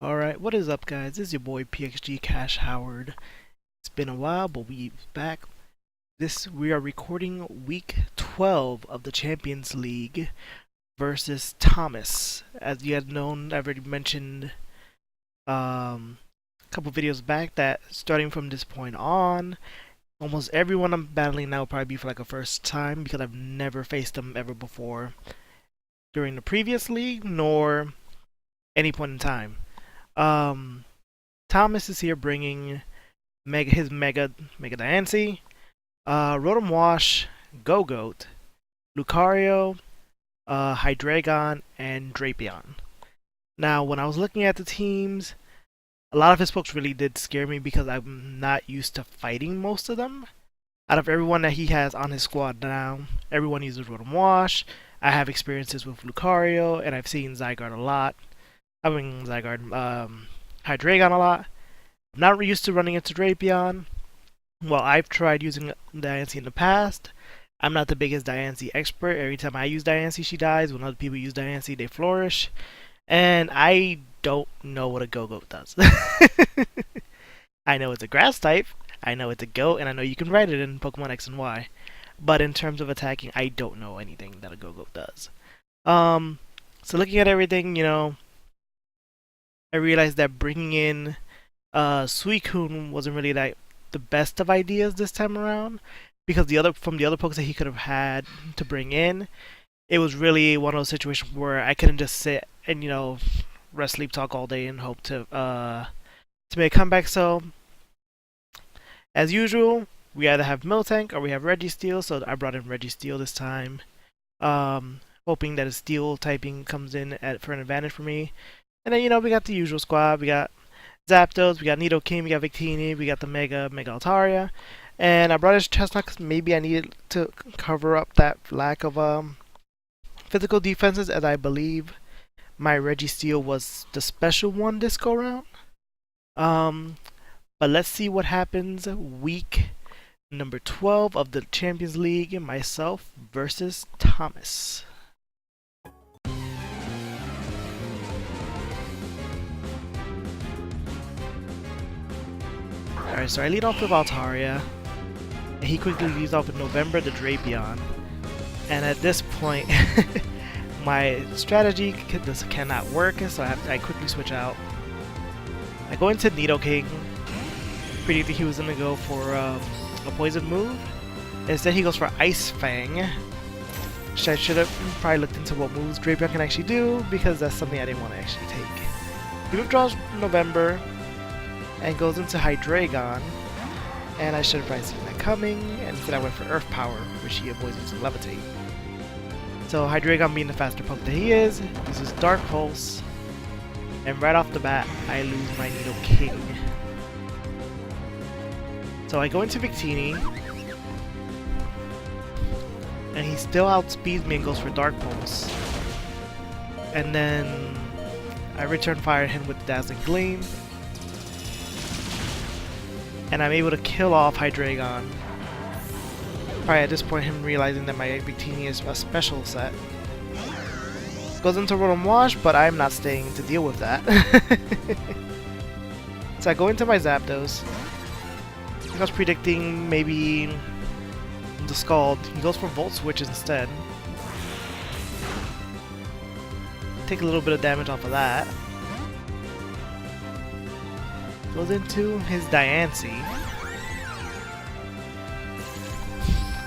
Alright, what is up guys? This is your boy PXG Cash Howard. It's been a while, but we back. We are recording week 12 of the Champions League versus Thomas. As you had known, I've already mentioned a couple videos back that starting from this point on, almost everyone I'm battling now will probably be for like a first time because I've never faced them ever before during the previous league nor any point in time. Thomas is here bringing his Mega Diancie, Rotom Wash, Go-Goat, Lucario, Hydreigon, and Drapion. Now, when I was looking at the teams, a lot of his pokes really did scare me because I'm not used to fighting most of them. Out of everyone that he has on his squad now, everyone uses Rotom Wash. I have experiences with Lucario, and I've seen Hydreigon a lot. I'm not used to running into Drapion. Well, I've tried using Diancie in the past. I'm not the biggest Diancie expert. Every time I use Diancie, she dies. When other people use Diancie, they flourish. And I don't know what a Go-Goat does. I know it's a grass type, I know it's a goat, and I know you can write it in Pokemon X and Y. But in terms of attacking, I don't know anything that a Go-Goat does. So looking at everything, I realized that bringing in Suicune wasn't really like the best of ideas this time around, because from the other pokes that he could have had to bring in, it was really one of those situations where I couldn't just sit and rest, sleep, talk all day and hope to make a comeback. So as usual, we either have Miltank or we have Registeel, so I brought in Registeel this time, hoping that a steel typing comes in for an advantage for me. And then, we got the usual squad. We got Zapdos, we got Nidoking, we got Victini, we got the Mega Altaria. And I brought his Chestnut because maybe I needed to cover up that lack of physical defenses, as I believe my Registeel was the special one this go round. But let's see what happens week number 12 of the Champions League, myself versus Thomas. Alright, so I lead off with Altaria, and he quickly leads off with November the Drapion. And at this point, my strategy cannot work, so I quickly switch out. I go into Nidoking, predicting he was going to go for a poison move. Instead, he goes for Ice Fang, which I should have probably looked into what moves Drapion can actually do, because that's something I didn't want to actually take. He withdraws November and goes into Hydreigon, and I should have probably seen that coming, and instead I went for Earth Power, which he avoids using Levitate. So Hydreigon, being the faster poke that he is, uses Dark Pulse, and right off the bat, I lose my Nidoking. So I go into Victini, and he still outspeeds me and goes for Dark Pulse. And then I return fire him with Dazzling Gleam, and I'm able to kill off Hydreigon. Probably at this point him realizing that my Victini is a special set. Goes into Rotom Wash, but I'm not staying to deal with that. So I go into my Zapdos. I was predicting maybe the Scald. He goes for Volt Switch instead. Take a little bit of damage off of that. Goes into his Diancie.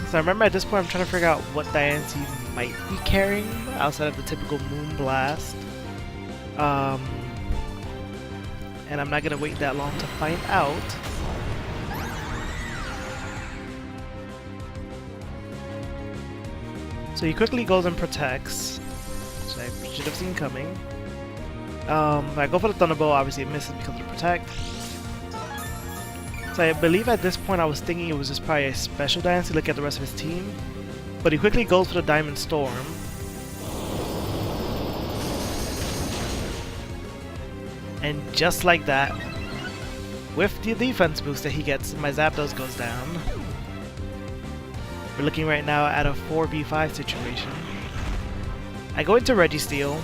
So I remember at this point I'm trying to figure out what Diancie might be carrying outside of the typical Moon Blast. And I'm not going to wait that long to find out. So he quickly goes and protects, which I should have seen coming. I go for the Thunderbolt, obviously it misses because of the Protect. So I believe at this point I was thinking it was just probably a special Diancie, look at the rest of his team. But he quickly goes for the Diamond Storm. And just like that, with the defense boost that he gets, my Zapdos goes down. We're looking right now at a 4v5 situation. I go into Registeel.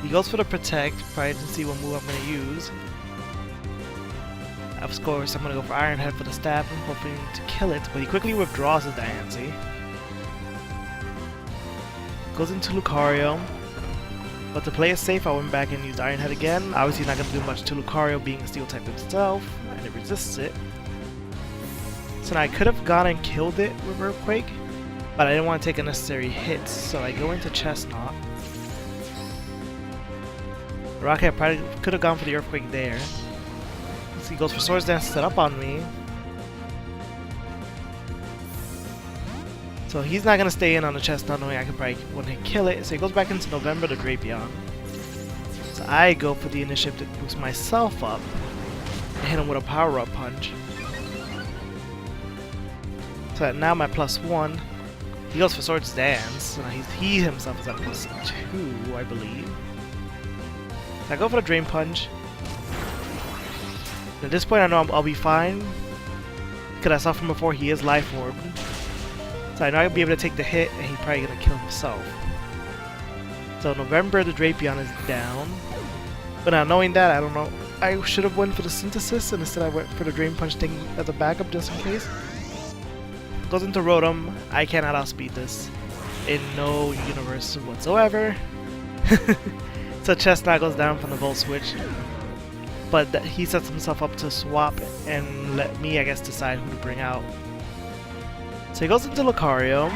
He goes for the protect, probably to see what move I'm gonna use. Of course, I'm gonna go for Iron Head for the stab, I'm hoping to kill it, but he quickly withdraws his Diancie. Goes into Lucario. But to play it safe, I went back and used Iron Head again. Obviously not going to do much to Lucario being a Steel type himself, and it resists it. So now I could have gone and killed it with Earthquake, but I didn't want to take unnecessary hits, so I go into Chestnut. Rocket probably could have gone for the Earthquake there. So he goes for Swords Dance set up on me. So he's not going to stay in on the Chestnut knowing I can probably one-hit kill it. So he goes back into November to Drapion. So I go for the initiative to boost myself up and hit him with a power-up punch. So now my +1. He goes for Swords Dance. So now he himself is at +2, I believe. So I go for the Drain Punch. At this point I know I'll be fine. Because I saw from before he is Life Orb. So I know I'll be able to take the hit, and he's probably going to kill himself. So November, the Drapion is down. But now knowing that, I don't know. I should have went for the Synthesis, and instead I went for the Drain Punch thing as a backup just in case. Goes into Rotom. I cannot outspeed this in no universe whatsoever. So Chestnut goes down from the Volt Switch. But he sets himself up to swap and let me, I guess, decide who to bring out. So he goes into Lucario.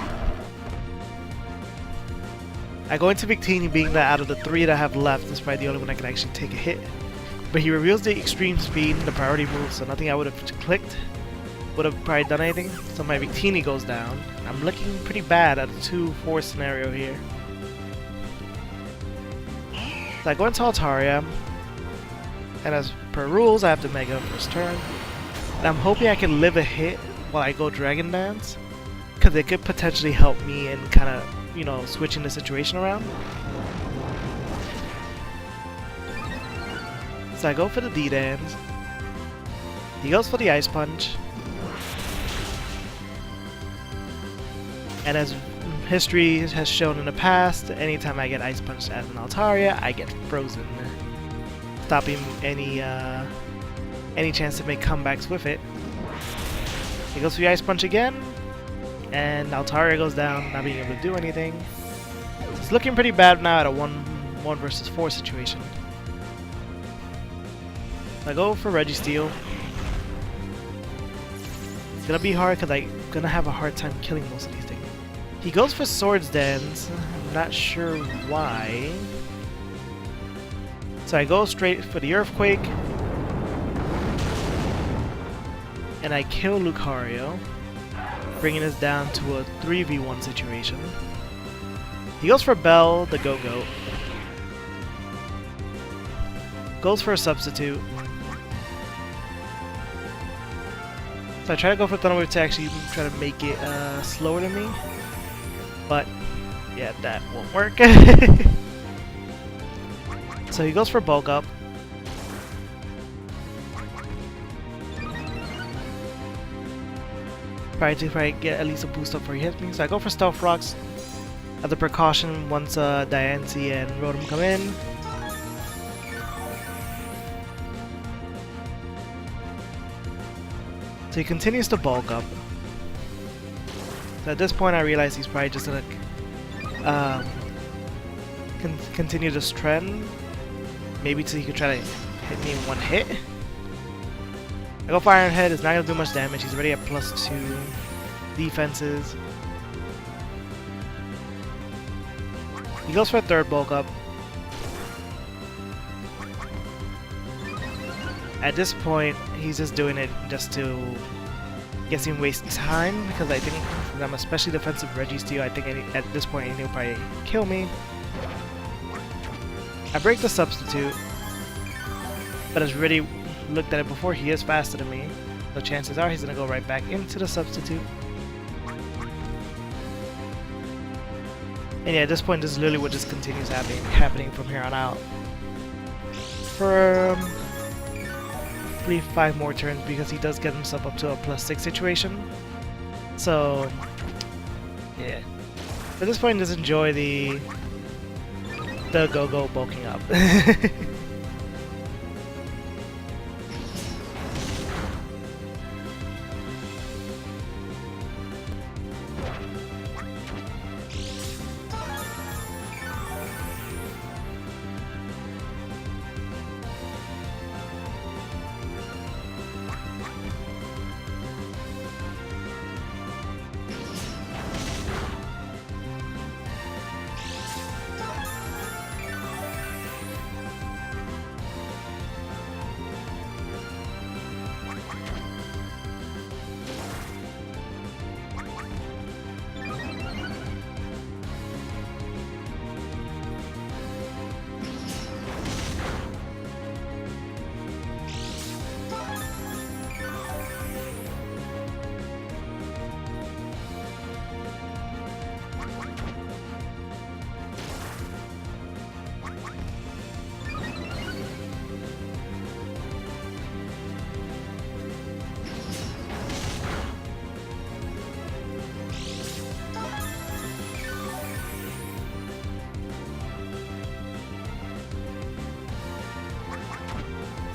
I go into Victini, being that out of the 3 that I have left, is probably the only one that can actually take a hit. But he reveals the Extreme Speed, the priority move, so nothing I would have clicked would have probably done anything. So my Victini goes down. I'm looking pretty bad at a 2-4 scenario here. So I go into Altaria. And as per rules, I have to Mega first turn. And I'm hoping I can live a hit while I go Dragon Dance, because it could potentially help me in kind of, you know, switching the situation around. So I go for the D-Dance. He goes for the Ice Punch. And as history has shown in the past, anytime I get Ice Punched as an Altaria, I get frozen, stopping any chance to make comebacks with it. He goes for the Ice Punch again, and Altaria goes down, not being able to do anything. It's looking pretty bad now at a 1 versus 4 situation. So I go for Registeel. It's gonna be hard because I'm gonna have a hard time killing most of these things. He goes for Swords Dance. I'm not sure why. So I go straight for the Earthquake. And I kill Lucario, bringing us down to a 3v1 situation. He goes for Bell, the Go-Go. Goes for a Substitute. So I try to go for Thunder Wave to actually try to make it slower than me. But, yeah, that won't work. So he goes for Bulk Up. Probably get at least a boost up before he hits me. So I go for Stealth Rocks as a precaution once Diancie and Rotom come in. So he continues to bulk up. So at this point I realize he's probably just gonna continue this trend. Maybe so he could try to hit me in one hit. I go for Iron Head, it's not going to do much damage, he's already at +2 defenses. He goes for a third bulk up. At this point, he's just doing it just to guess him waste time, because I think I'm especially defensive Registeel. I think at this point he'll probably kill me. I break the Substitute, but as already looked at it before, he is faster than me, so chances are he's gonna go right back into the Substitute. And yeah, at this point, this is literally what just continues happening from here on out. For I believe 5 more turns, because he does get himself up to a +6 situation. So yeah, at this point, just enjoy the the Go-Go bulking up.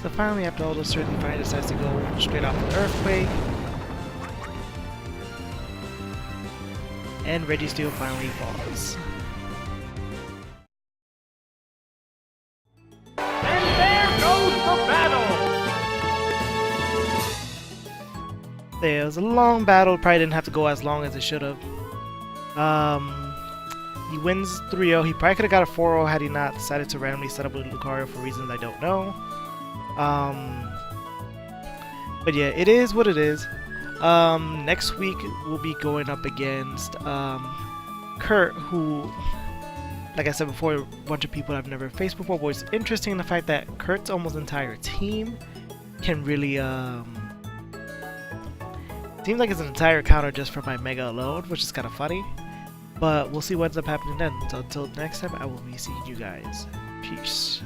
So finally, after all those certain fight, decides to go straight off the Earthquake. And Registeel finally falls. And there goes the battle! There was a long battle, probably didn't have to go as long as it should have. He wins 3-0. He probably could have got a 4-0 had he not decided to randomly set up with Lucario for reasons I don't know. But yeah, it is what it is. Next week we'll be going up against Kurt, who, like I said before, a bunch of people I've never faced before. But it's interesting the fact that Kurt's almost entire team can really seems like it's an entire counter just for my Mega alone, which is kind of funny. But we'll see what ends up happening then. So until next time, I will be seeing you guys. Peace.